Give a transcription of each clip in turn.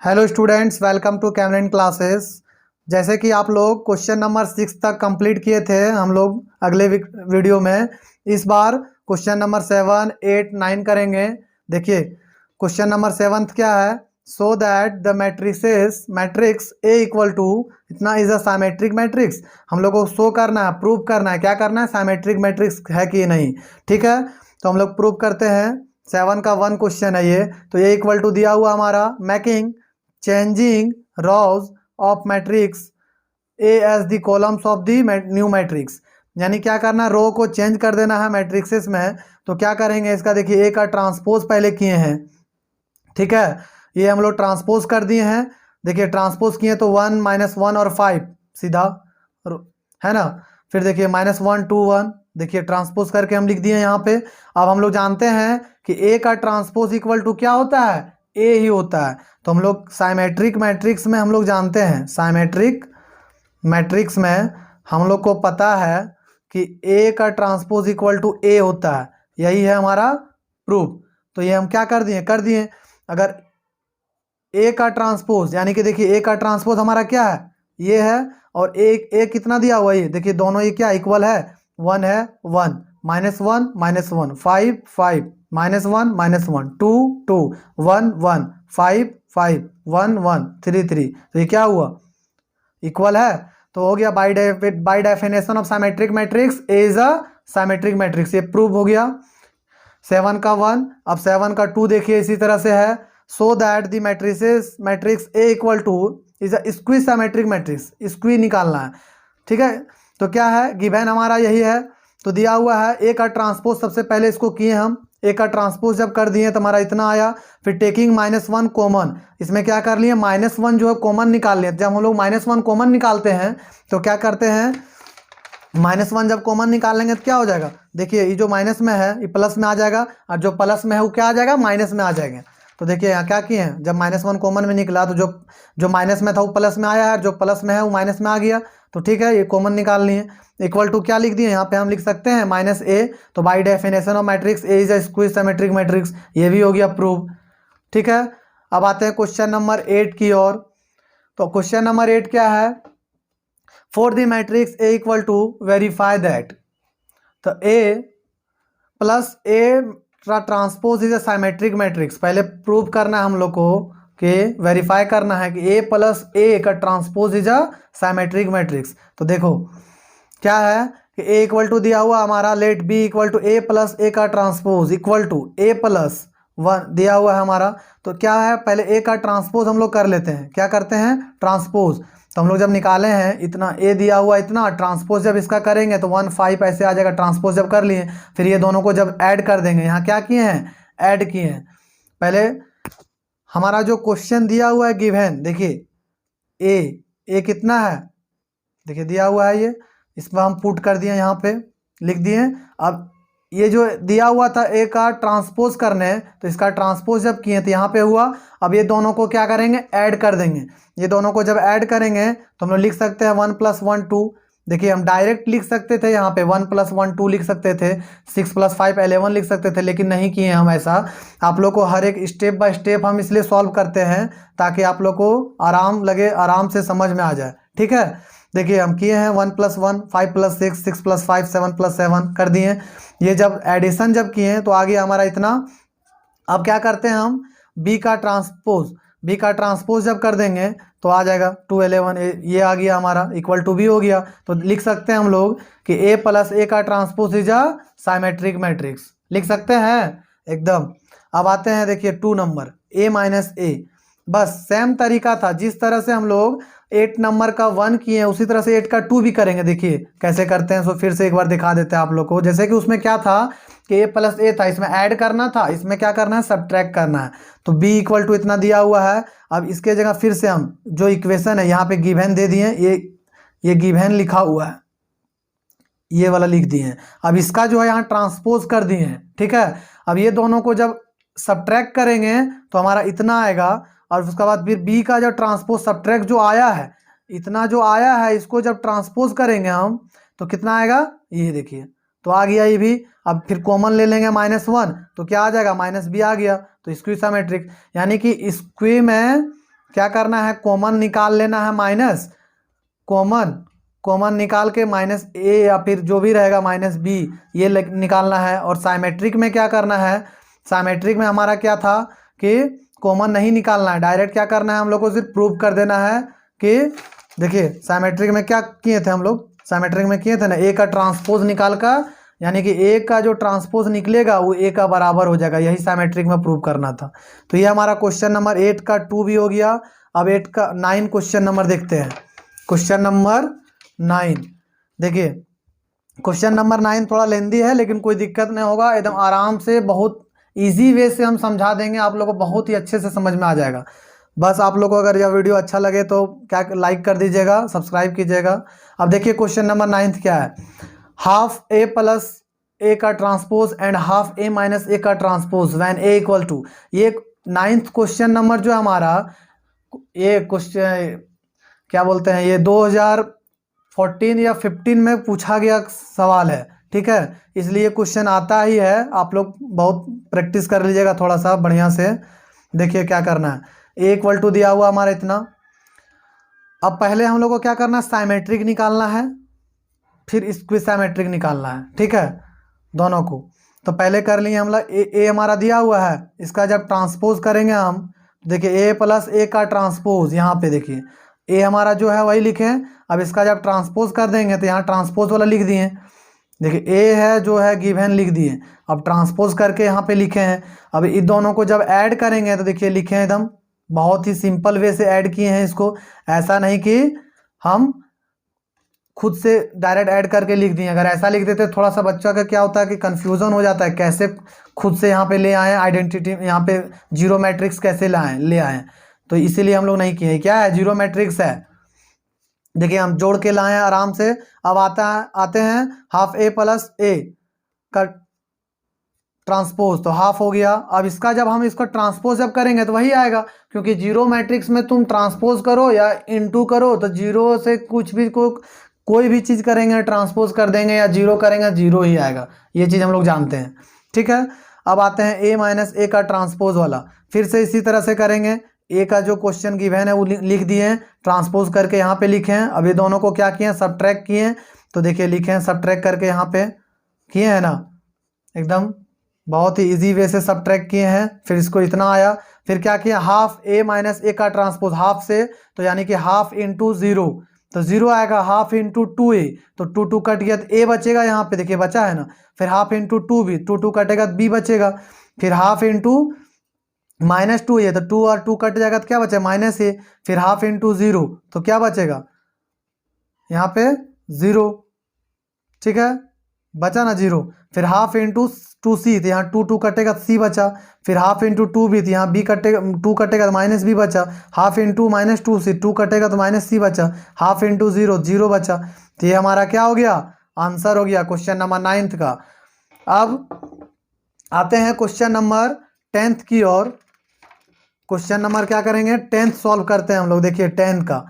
Hello students, welcome to Cameron classes. जैसे कि आप लोग क्वेश्चन नंबर 6 तक कंप्लीट किए थे हम लोग अगले वीडियो में, इस बार क्वेश्चन नंबर 7, 8, 9 करेंगे। देखिए क्वेश्चन नंबर 7 क्या है, so that the matrix A equal to इतना इज अ साइमेट्रिक मैट्रिक्स। हम लोग को शो करना है, प्रूव करना है, क्या करना है, साइमेट्रिक मैट्रिक्स है कि नहीं। ठीक है, तो हम लोग प्रूव करते हैं। 7 का 1 क्वेश्चन है ये। तो ये इक्वल टू दिया हुआ हमारा making changing rows of matrix A as the columns of the new matrix. यानी क्या करना है, रो को चेंज कर देना है मैट्रिक्सेस में। तो क्या करेंगे, इसका देखिए ए का ट्रांसपोज पहले किए हैं। ठीक है, ये हम लोग ट्रांसपोज कर दिए हैं। देखिए ट्रांसपोज किए तो 1 -1 और 5 सीधा है ना। फिर देखिए -1 2 1, देखिए ट्रांसपोज करके हम लिख दिए यहाँ पे। अब हम लोग जानते हैं कि ए का ट्रांसपोज इक्वल टू क्या होता है, ए ही होता है। तो हम लोग साइमेट्रिक मैट्रिक्स में हम लोग जानते हैं, साइमेट्रिक मैट्रिक्स में हम लोग को पता है कि ए का ट्रांसपोज इक्वल टू ए होता है। यही है हमारा प्रूफ। तो ये हम क्या कर दिए। अगर ए का ट्रांसपोज यानी कि देखिए ए का ट्रांसपोज हमारा क्या है, ये है। और ए कितना दिया हुआ है, देखिए दोनों ये क्या इक्वल है, 1 है 1 -1 -1 5 5 -1 -1 2 2 1 1 5 5 1 1 3 3। तो ये क्या हुआ, इक्वल है। तो हो गया by definition of symmetric matrix A is a symmetric matrix, ये प्रूव हो गया। 7 का 1, अब 7 का 2 देखिए इसी तरह से है। So that the matrix A equal to is a skew symmetric matrix, skew निकालना है। ठीक है, तो क्या है, गिवन हमारा यही है। तो दिया हुआ है ए का ट्रांसपोज, सबसे पहले इसको किए हम। ए का ट्रांसपोज जब कर दिए तो हमारा इतना आया। फिर टेकिंग -1 कॉमन, इसमें क्या कर लिए, -1 जो है कॉमन निकाल लिए। जब हम लोग -1 कॉमन निकालते हैं तो क्या करते हैं, -1 जब कॉमन निकाल लेंगे तो क्या हो जाएगा, देखिए ये जो माइनस में है ये प्लस में आ जाएगा, और जो प्लस में है वो क्या आ जाएगा, माइनस में आ जाएगा। तो देखिए यहाँ क्या किए हैं, जब -1 कॉमन में निकला तो जो माइनस में था वो प्लस में आया है, जो प्लस में है वो माइनस में आ गया। तो ठीक है, ये कॉमन निकाल लिए। इक्वल टू क्या लिख दिए यहाँ पे, हम लिख सकते हैं -a। तो by definition of matrix A is a squeeze symmetric matrix, ये भी हो गया प्रूव। ठीक है, अब आते हैं क्वेश्चन नंबर 8 की ओर। तो क्वेश्चन नंबर 8 क्या है, for the matrix A equal to verify that. तो A plus A transpose is a symmetric matrix, पहले प्रूव करना है हम लोग को कि वेरीफाई करना है कि ए प्लस ए का transpose is a symmetric matrix. तो देखो क्या है कि ए इक्वल टू दिया हुआ हमारा, let B equal to A plus A का transpose equal to A plus 1 दिया हुआ है हमारा। तो क्या है, पहले ए का ट्रांसपोज हम लोग कर लेते हैं। क्या करते हैं, ट्रांसपोज। तो हम लोग जब निकाले हैं इतना ए दिया हुआ इतना, ट्रांसपोज जब इसका करेंगे तो 1 5 ऐसे आ जाएगा। ट्रांसपोज जब कर लिए फिर ये दोनों को जब ऐड कर देंगे, यहाँ क्या किए हैं, ऐड किए हैं। पहले हमारा जो क्वेश्चन दिया हुआ है गिवन, देखिए ए कितना है, देखिए दिया हुआ है ये, इसमें हम पुट कर दिए, यहाँ पे लिख दिए। अब ये जो दिया हुआ था ए का ट्रांसपोज करने, तो इसका ट्रांसपोज जब किए तो यहाँ पे हुआ। अब ये दोनों को क्या करेंगे, ऐड कर देंगे। ये दोनों को जब ऐड करेंगे तो हम लोग लिख सकते हैं 1 + 1 2। देखिए हम डायरेक्ट लिख सकते थे, यहाँ पे 1 + 1 2 लिख सकते थे, 6 + 5 11 लिख सकते थे, लेकिन नहीं किए हम ऐसा। आप लोग को हर एक स्टेप बाय स्टेप हम इसलिए सॉल्व करते हैं ताकि आप लोग को आराम लगे, आराम से समझ में आ जाए। ठीक है, देखिए हम किए हैं 1 + 1 5 + 6 6 + 5 7 + 7 कर दिए। ये जब एडिशन जब किए तो आ गया हमारा इतना। अब क्या करते हैं हम, बी का ट्रांसपोज जब कर देंगे तो आ जाएगा 2 11, ये आ गया हमारा, इक्वल टू भी हो गया। तो लिख सकते हैं हम लोग कि ए प्लस ए का transpose is a symmetric matrix, लिख सकते हैं एकदम। अब आते हैं देखिए 2 नंबर ए माइनस ए, बस सेम तरीका था। जिस तरह से हम लोग 8 नंबर का 1 किए उसी तरह से 8 का 2 भी करेंगे। देखिए कैसे करते हैं, सो फिर से एक बार दिखा देते हैं आप लोग को। जैसे कि उसमें क्या था कि ए प्लस ए था, इसमें ऐड करना था, इसमें क्या करना है, सब्ट्रैक्ट करना है। तो बी इक्वल टू इतना दिया हुआ है। अब इसके जगह फिर से हम जो इक्वेशन है यहाँ पे गिवन दे दिए, ये गिवन लिखा हुआ है, ये वाला लिख दिए हैं। अब इसका जो है यहाँ ट्रांसपोज कर दिए हैं। ठीक है, अब ये दोनों को जब सब्ट्रैक्ट करेंगे तो हमारा इतना आएगा। और उसके बाद फिर बी का जो ट्रांसपोज सब्ट्रैक्ट जो आया है, इतना जो आया है, इसको जब ट्रांसपोज करेंगे हम तो कितना आएगा, ये देखिए तो आ गया ये भी। अब फिर कॉमन ले लेंगे -1 तो क्या आ जाएगा, -b आ गया। तो स्क्वी सिमेट्रिक, यानी कि स्क्वी में क्या करना है, कॉमन निकाल लेना है, माइनस कॉमन निकाल के माइनस ए या फिर जो भी रहेगा माइनस बी ये निकालना है। और साइमेट्रिक में क्या करना है, साइमेट्रिक में हमारा क्या था कि कॉमन नहीं निकालना है, डायरेक्ट क्या करना है हम लोग को, सिर्फ प्रूव कर देना है कि देखिए साइमेट्रिक में क्या किए थे हम लोग, साइमेट्रिक में किए थे ना, ए का ट्रांसपोज निकाल कर, यानी कि ए का जो ट्रांसपोज निकलेगा वो ए का बराबर हो जाएगा, यही साइमेट्रिक में प्रूव करना था। तो ये हमारा क्वेश्चन नंबर 8 का 2 भी हो गया। अब 8 का 9 क्वेश्चन नंबर देखते हैं। क्वेश्चन नंबर 9 देखिए, क्वेश्चन नंबर 9 थोड़ा लेंदी है लेकिन कोई दिक्कत नहीं होगा, एकदम आराम से बहुत इजी वे से हम समझा देंगे, आप लोगों को बहुत ही अच्छे से समझ में आ जाएगा। बस आप लोगों को अगर यह वीडियो अच्छा लगे तो क्या लाइक कर दीजिएगा, सब्सक्राइब कीजिएगा। अब देखिए क्वेश्चन नंबर 9 क्या है, हाफ ए प्लस ए का transpose and half A minus A का transpose when A equal to. ये 9th क्वेश्चन नंबर जो है हमारा, ये क्वेश्चन क्या बोलते हैं, ये 2014 या 15 में पूछा गया सवाल है, ठीक है, इसलिए क्वेश्चन आता ही है। आप लोग बहुत प्रैक्टिस कर लीजिएगा थोड़ा सा बढ़िया से। देखिए क्या करना है, ए इक्वल टू दिया हुआ हमारा इतना। अब पहले हम लोग को क्या करना है, साइमेट्रिक निकालना है, फिर इक्विसैमेट्रिक निकालना है, ठीक है, दोनों को। तो पहले कर लिए हम लोग, ए हमारा दिया हुआ है, इसका जब ट्रांसपोज करेंगे हम, देखिए ए प्लस ए का ट्रांसपोज, यहाँ पे देखिए ए हमारा जो है वही लिखे। अब इसका जब ट्रांसपोज कर देंगे तो यहाँ ट्रांसपोज वाला लिख दिए, देखिए ए है जो है गिवन लिख दिए, अब ट्रांसपोज करके यहाँ पे लिखे हैं। अब इन दोनों को जब ऐड करेंगे तो देखिए लिखे हैं, एकदम बहुत ही सिंपल वे से ऐड किए हैं इसको, ऐसा नहीं कि हम खुद से डायरेक्ट ऐड करके लिख दिए। अगर ऐसा लिख देते थोड़ा सा बच्चा का क्या होता है कि कन्फ्यूज़न हो जाता है, कैसे खुद से यहाँ पे ले आए आइडेंटिटी, यहाँ पे जीरो मैट्रिक्स कैसे ले आए, तो इसीलिए हम लोग नहीं किए। क्या है, जीरो मैट्रिक्स है, देखिए हम जोड़ के लाए हैं आराम से। अब आते हैं हाफ ए प्लस ए का ट्रांसपोज, तो हाफ हो गया। अब इसका जब हम इसको ट्रांसपोज जब करेंगे तो वही आएगा, क्योंकि जीरो मैट्रिक्स में तुम ट्रांसपोज करो या इनटू करो तो जीरो से कुछ भी कोई भी चीज़ करेंगे, ट्रांसपोज कर देंगे या जीरो करेंगे, जीरो ही आएगा, ये चीज़ हम लोग जानते हैं, ठीक है। अब आते हैं ए माइनस ए का ट्रांसपोज वाला, फिर से इसी तरह से करेंगे। ए का जो क्वेश्चन गिवन है वो लिख दिए हैं, ट्रांसपोज करके यहाँ पे लिखे हैं। अब ये दोनों को क्या किए हैं, सबट्रैक्ट किए हैं, तो देखिए लिखे हैं सबट्रैक्ट करके यहाँ पे किए हैं ना, एकदम बहुत ही इजी वे से सबट्रैक्ट किए हैं। फिर इसको इतना आया, फिर क्या किया, हाफ ए माइनस ए का ट्रांसपोज, हाफ से तो यानी कि हाफ इंटू जीरो, तो जीरो आएगा, हाफ इंटू टू ए, तो टू टू कट गया तो ए बचेगा, यहाँ पे देखिए बचा है ना। फिर half into two B, two two कटेगा तो बी बचेगा। फिर half into minus two A, तो टू और टू कट जाएगा तो क्या बचेगा, माइनस ए। फिर हाफ इंटू जीरो, तो क्या बचेगा यहाँ पे, जीरो, ठीक है, बचा ना जीरो। फिर हाफ इंटू टू सी, तो यहाँ टू टू कटेगा तो सी बचा। फिर हाफ इंटू टू बी, तो यहाँ बी कटेगा, टू कटेगा तो माइनस बी बचा। Half into minus two C, two कटेगा तो माइनस सी बचा। हाफ इंटू जीरो, जीरो बचा। तो ये हमारा क्या हो गया, आंसर हो गया क्वेश्चन नंबर 9 का। अब आते हैं क्वेश्चन नंबर 10 की ओर। क्वेश्चन नंबर क्या करेंगे, 10th सॉल्व करते हैं हम लोग। देखिए 10 का,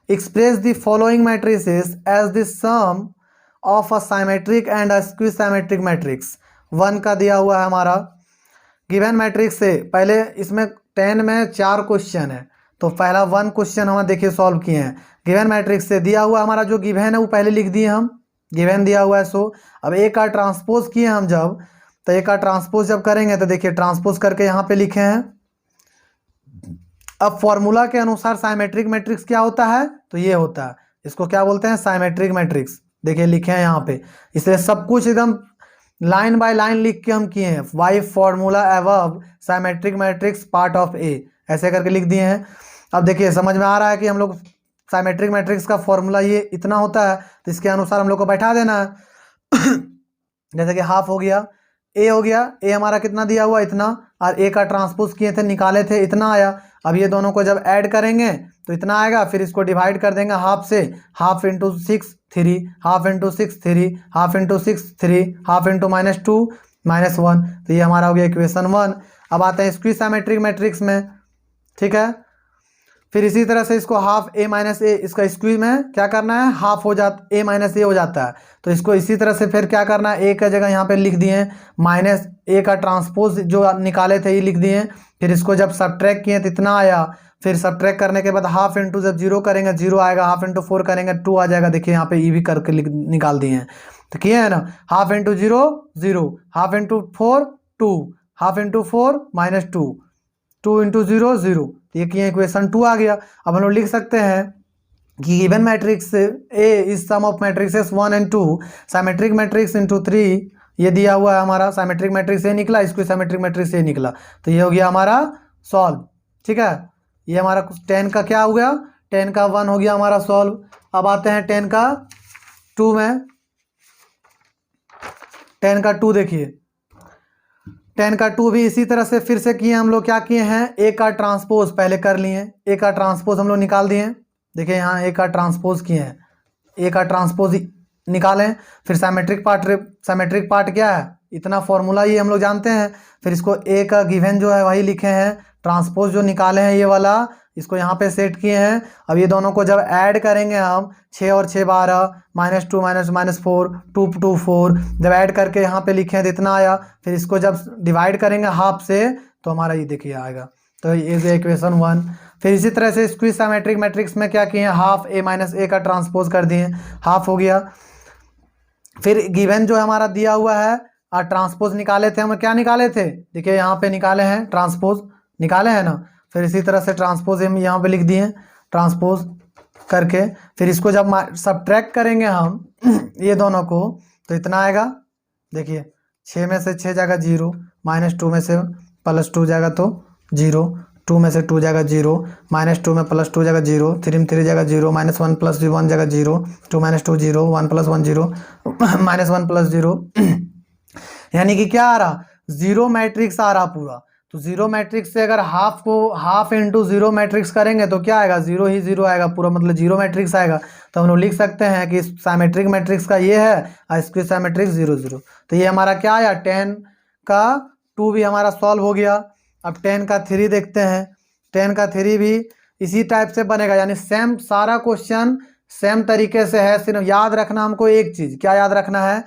express the following matrices as the sum of a symmetric and a skew symmetric matrix. 1 का दिया हुआ है हमारा गिवन मैट्रिक्स से। पहले इसमें 10 में 4 क्वेश्चन है, तो पहला 1 क्वेश्चन हम देखिए सॉल्व किए हैं। गिवन मैट्रिक्स से दिया हुआ हमारा जो गिवन है वो पहले लिख दिए हम, गिवन दिया हुआ है सो। अब ए का ट्रांसपोज किए हम जब, तो ए का ट्रांसपोज जब करेंगे तो देखिए ट्रांसपोज करके यहाँ पे लिखे हैं। अब फॉर्मूला के अनुसार साइमेट्रिक मैट्रिक्स क्या होता है, तो ये होता है, इसको क्या बोलते हैं, साइमेट्रिक मैट्रिक्स। देखिए लिखे हैं यहाँ पे, इसलिए सब कुछ एकदम लाइन बाय लाइन लिख के हम किए हैं। Why formula above symmetric matrix part of A, ऐसे करके लिख दिए हैं। अब देखिए समझ में आ रहा है कि हम लोग साइमेट्रिक मैट्रिक्स का फॉर्मूला ये इतना होता है, तो इसके अनुसार हम लोग को बैठा देना है। जैसे कि हाफ हो गया, ए हो गया, ए हमारा कितना दिया हुआ, इतना, और ए का ट्रांसपोज किए थे, निकाले थे, इतना आया। अब ये दोनों को जब ऐड करेंगे तो इतना आएगा, फिर इसको डिवाइड कर देंगे हाफ से, half into 6 3, half into 6 3, half into 6 3, half into minus 2 -1, तो ये हमारा हो गया इक्वेशन 1। अब आते हैं स्क्विसैमेट्रिक मैट्रिक्स में, ठीक है। फिर इसी तरह से इसको हाफ ए माइनस ए, इसका स्क्वीज में क्या करना है, हाफ हो जाता, ए माइनस ए हो जाता है, तो इसको इसी तरह से फिर क्या करना है, ए का जगह यहाँ पे लिख दिए माइनस ए का ट्रांसपोज जो निकाले थे ये लिख दिए। फिर इसको जब सब्ट्रैक्ट किए तो इतना आया, फिर सब्ट्रैक्ट करने के बाद हाफ इंटू जब जीरो करेंगे जीरो आएगा, हाफ इंटू 4 करेंगे 2 आ जाएगा। देखिए यहाँ पे ई भी करके निकाल दिए हैं, तो किए हैं ना। Half into zero zero, half into 4 2, half into 4 -2, 2 into zero zero, ये किए इक्वेशन 2 आ गया। अब हम लोग लिख सकते हैं कि given matrix A is sum of matrices 1 and 2, symmetric matrix into 3, ये दिया हुआ है हमारा। साइमेट्रिक मैट्रिक्स ए निकला, इसको साइमेट्रिक मैट्रिक्स ए निकला, तो ये हो गया हमारा सॉल्व। ठीक है, ये हमारा 10 का क्या हो गया, 10 का 1 हो गया हमारा सॉल्व। अब आते हैं 10 का 2 में। 10 का 2 देखिए, 10 का 2 भी इसी तरह से फिर से किए हम लोग। क्या किए हैं, ए का ट्रांसपोज पहले कर लिए, ए का ट्रांसपोज हम लोग निकाल दिए। देखिए यहाँ ए का ट्रांसपोज किए हैं, ए का ट्रांसपोज निकालें। फिर साइमेट्रिक पार्ट क्या है, इतना फॉर्मूला ये हम लोग जानते हैं। फिर इसको ए का गिवन जो है वही लिखे हैं, ट्रांसपोज जो निकाले हैं ये वाला, इसको यहाँ पे सेट किए हैं। अब ये दोनों को जब ऐड करेंगे हम, 6 और 6 12, -2 -4 2 2 4, जब ऐड करके यहाँ पे लिखे हैं तो इतना आया। फिर इसको जब डिवाइड करेंगे हाफ से तो हमारा ये देखिए आएगा, तो ये इक्वेशन 1। फिर इसी तरह से स्क्विज साइमेट्रिक मैट्रिक्स में क्या किए हैं, हाफ ए माइनस ए का ट्रांसपोज कर दिए, हाफ हो गया। फिर गिवन जो हमारा दिया हुआ है और ट्रांसपोज निकाले थे हम, क्या निकाले थे, देखिए यहाँ पे निकाले हैं, ट्रांसपोज निकाले हैं ना। फिर इसी तरह से ट्रांसपोज हम यहाँ पे लिख दिए, ट्रांसपोज करके फिर इसको जब सब्ट्रैक्ट करेंगे हम ये दोनों को तो इतना आएगा। देखिए 6 में से 6 जाएगा 0, -2 में से +2 जाएगा तो 0, 2 में से 2 जाएगा 0, -2 में +2 जाएगा 0, 3 में 3 जाएगा 0, -1 + 1 जाएगा 0, 2 -2 0, 1 + 1 0, -1 + 0 यानी कि क्या आ रहा, जीरो मैट्रिक्स आ रहा पूरा। तो जीरो मैट्रिक्स से अगर हाफ को हाफ इंटू जीरो मैट्रिक्स करेंगे तो क्या आएगा, जीरो ही जीरो आएगा पूरा, मतलब जीरो मैट्रिक्स आएगा। तो हम लोग लिख सकते हैं कि साइमेट्रिक मैट्रिक्स का ये है और इसकी साइमेट्रिक्स 0 0। तो ये हमारा क्या आया, 10 का 2 भी हमारा सॉल्व हो गया। अब 10 का 3 देखते हैं, 10 का 3 भी इसी टाइप से बनेगा, यानी सेम सारा क्वेश्चन सेम तरीके से है। सिर्फ याद रखना हमको एक चीज़, क्या याद रखना है,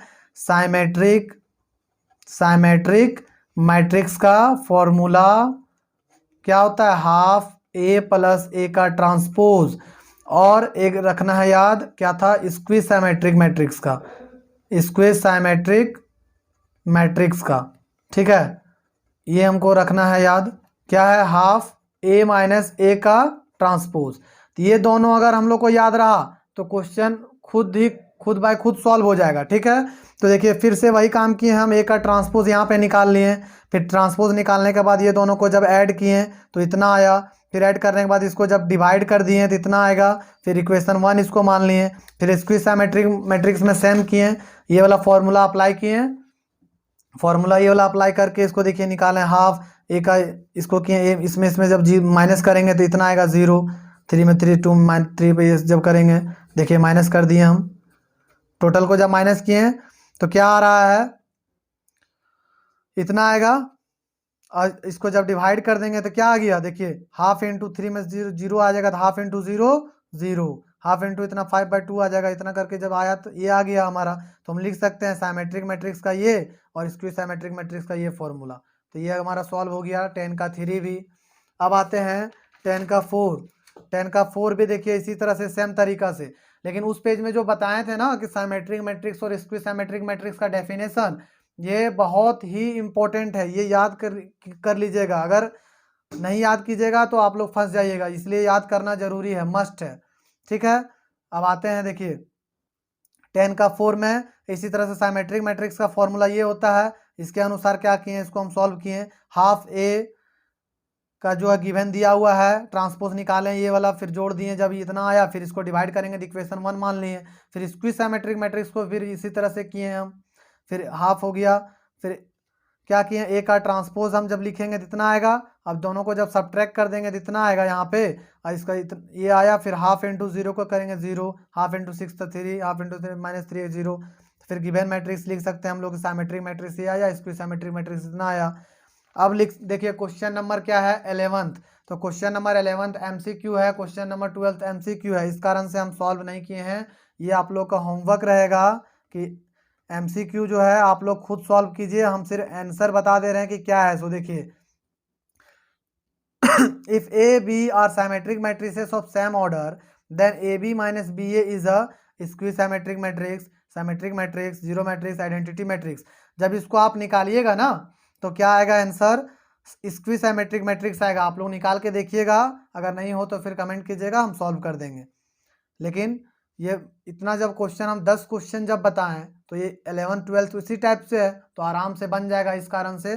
साइमेट्रिक मैट्रिक्स का फॉर्मूला क्या होता है, हाफ ए प्लस ए का ट्रांसपोज। और एक रखना है याद, क्या था, स्क्विज साइमेट्रिक मैट्रिक्स का, स्क्विज साइमेट्रिक मैट्रिक्स का। ठीक है, ये हमको रखना है याद, क्या है, हाफ ए माइनस ए का ट्रांसपोज। तो ये दोनों अगर हम लोग को याद रहा तो क्वेश्चन खुद बाय खुद सॉल्व हो जाएगा। ठीक है, तो देखिए फिर से वही काम किए हम, ए का ट्रांसपोज यहाँ पे निकाल लिए। फिर ट्रांसपोज निकालने के बाद ये दोनों को जब ऐड किए तो इतना आया। फिर ऐड करने के बाद इसको जब डिवाइड कर दिए तो इतना आएगा। फिर इक्वेशन 1 इसको मान लिए। फिर स्क्विज साइमेट्रिक मैट्रिक्स में सेम किए, ये वाला फॉर्मूला अप्लाई किए, फॉर्मूला ये वाला अप्लाई करके इसको देखिए निकालें, हाफ ए का इसको किए, इसमें जब माइनस करेंगे तो इतना आएगा 0, 3 में 3 2 -3 पे जब करेंगे देखिए माइनस कर दिए हम, टोटल को जब माइनस किए तो क्या आ रहा है, इतना आएगा। और इसको जब डिवाइड कर देंगे तो क्या आ गया, देखिए हाफ इंटू 3 में 0 आ जाएगा, तो हाफ इंटू 0 0, हाफ इंटू इतना 5/2 आ जाएगा। इतना करके जब आया तो ये आ गया हमारा। तो हम लिख सकते हैं साइमेट्रिक मैट्रिक्स का ये और स्क्विज साइमेट्रिक मैट्रिक्स का ये फॉर्मूला। तो ये हमारा सॉल्व हो गया 10 का 3 भी। अब आते हैं 10 का 4। 10 का 4 भी देखिए इसी तरह से सेम तरीका से, लेकिन उस पेज में जो बताए थे ना कि साइमेट्रिक मैट्रिक्स और स्क्विज साइमेट्रिक मैट्रिक्स का डेफिनेशन, ये बहुत ही इम्पोर्टेंट है, ये याद कर लीजिएगा। अगर नहीं याद कीजिएगा तो आप लोग फंस जाइएगा, इसलिए याद करना जरूरी है, मस्ट है। ठीक है, अब आते हैं देखिए 10 का 4 में इसी तरह से साइमेट्रिक मैट्रिक्स का फॉर्मूला ये होता है। इसके अनुसार क्या किए, इसको हम सॉल्व किए। हाफ ए का जो है गिवन दिया हुआ है, ट्रांसपोज निकालें ये वाला, फिर जोड़ दिए, जब इतना आया फिर इसको डिवाइड करेंगे तो इक्वेशन 1 मान लिए। फिर स्क्विज साइमेट्रिक मैट्रिक्स को फिर इसी तरह से किए हम, फिर हाफ हो गया। फिर क्या किए, ए का ट्रांसपोज हम जब लिखेंगे तो इतना आएगा। अब दोनों को जब सब्ट्रैक्ट कर देंगे तो इतना आएगा यहाँ पे, और इसका ये आया। फिर हाफ इंटू 0 को करेंगे 0, हाफ इंटू 6 तो 3, हाफ इंटू -3 0। फिर गिवन मैट्रिक्स लिख सकते हैं हम लोग, साइमेट्रिक मैट्रिक्स ये आया, स्क्विज साइमेट्रिक मैट्रिक्स इतना आया। अब देखिए क्वेश्चन नंबर क्या है, 11th। तो क्वेश्चन नंबर 11th MCQ है, क्वेश्चन नंबर 12th MCQ है, इस कारण से हम सॉल्व नहीं किए हैं। ये आप लोग का होमवर्क रहेगा कि MCQ जो है आप लोग खुद सॉल्व कीजिए, हम सिर्फ आंसर बता दे रहे हैं कि क्या है। सो देखिए if A, B are symmetric matrices of same order, then AB minus BA is a square symmetric matrix, zero matrix, identity matrix. जब इसको आप निकालिएगा ना तो क्या आएगा आंसर? स्क्वी सिमेट्रिक मैट्रिक्स आएगा। आप लोग निकाल के देखिएगा, अगर नहीं हो तो फिर कमेंट कीजिएगा, हम सॉल्व कर देंगे। लेकिन ये इतना जब क्वेश्चन हम 10 क्वेश्चन जब बताएं तो ये 11 12 इसी टाइप से है, तो आराम से बन जाएगा। इस कारण से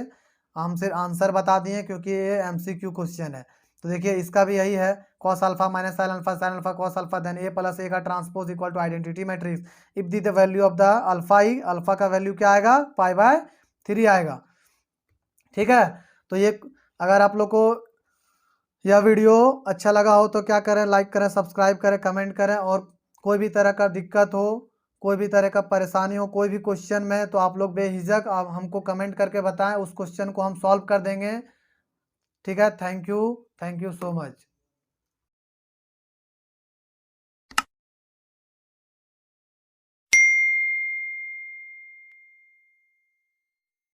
हम सिर्फ आंसर बता दिए क्योंकि ये MCQ क्वेश्चन है। तो देखिए इसका भी यही है, cos alpha minus sine alpha cos alpha then A plus A का transpose equal to identity matrix. If the the value of the alpha E, alpha का वैल्यू क्या आएगा? π/3 आएगा। ठीक है, तो ये अगर आप लोग को यह वीडियो अच्छा लगा हो तो क्या करें, लाइक करें, सब्सक्राइब करें, कमेंट करें। और कोई भी तरह का दिक्कत हो, कोई भी तरह का परेशानी हो, कोई भी क्वेश्चन में, तो आप लोग बेझिझक आप हमको कमेंट करके बताएं, उस क्वेश्चन को हम सॉल्व कर देंगे। ठीक है, थैंक यू सो मच।